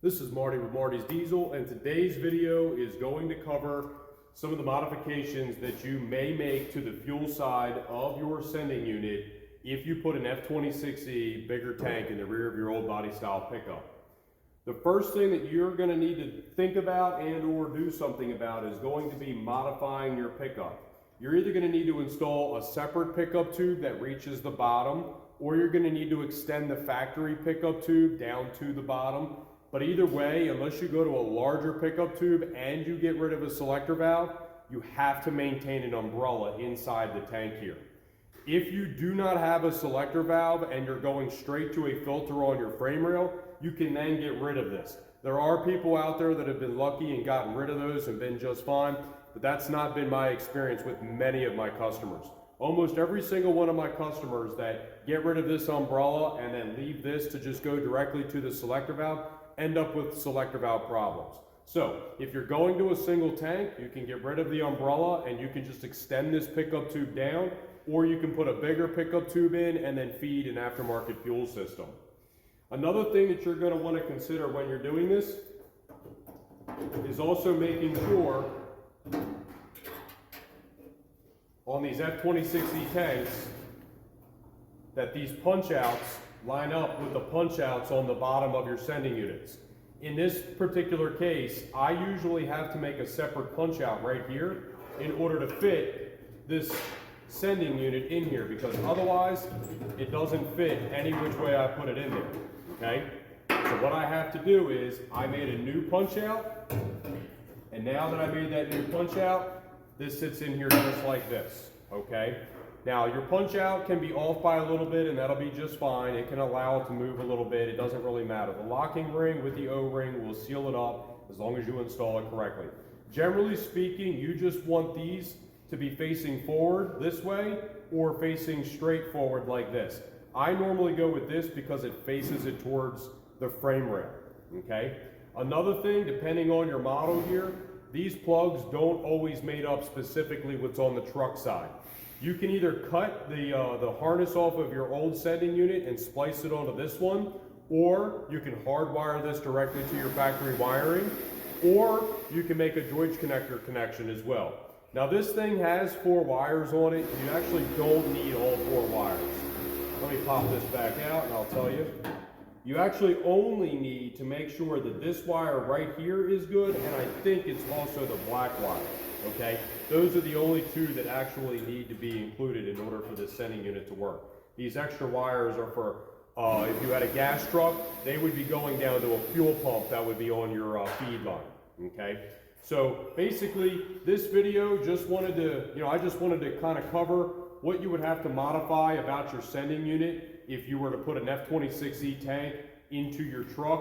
This is Marty with Marty's Diesel, and today's video is going to cover some of the modifications that you may make to the fuel side of your sending unit if you put an F26E bigger tank in the rear of your old body style pickup. The first thing that you're going to need to think about and or do something about is going to be modifying your pickup. You're either going to need to install a separate pickup tube that reaches the bottom, or you're going to need to extend the factory pickup tube down to the bottom. But either way, unless you go to a larger pickup tube and you get rid of a selector valve, you have to maintain an umbrella inside the tank here. If you do not have a selector valve and you're going straight to a filter on your frame rail, you can then get rid of this. There are people out there that have been lucky and gotten rid of those and been just fine, but that's not been my experience with many of my customers. Almost every single one of my customers that get rid of this umbrella and then leave this to just go directly to the selector valve end up with selector valve problems. So if you're going to a single tank, you can get rid of the umbrella and you can just extend this pickup tube down, or you can put a bigger pickup tube in and then feed an aftermarket fuel system. Another thing that you're going to want to consider when you're doing this is also making sure on these F26E tanks that these punch outs line up with the punch outs on the bottom of your sending units. In this particular case, I usually have to make a separate punch out right here in order to fit this sending unit in here, because otherwise it doesn't fit any which way I put it in there, okay? So what I have to do is I made a new punch out, and now that I made that new punch out, this sits in here just like this, okay? Now your punch out can be off by a little bit and that'll be just fine. It can allow it to move a little bit. It doesn't really matter. The locking ring with the O-ring will seal it up as long as you install it correctly. Generally speaking, you just want these to be facing forward this way or facing straight forward like this. I normally go with this because it faces it towards the frame rail, okay? Another thing, depending on your model here, these plugs don't always mate up specifically what's on the truck side. You can either cut the harness off of your old sending unit and splice it onto this one, or you can hardwire this directly to your factory wiring, or you can make a Deutsch connector connection as well. Now this thing has 4 wires on it. You actually don't need all 4 wires. Let me pop this back out and I'll tell you. You actually only need to make sure that this wire right here is good, and I think it's also the black wire. Okay, those are the only 2 that actually need to be included in order for this sending unit to work. These extra wires are for, if you had a gas truck, they would be going down to a fuel pump that would be on your feed line, okay? So basically, this video just wanted to, I just wanted to kind of cover what you would have to modify about your sending unit if you were to put an F26E tank into your truck.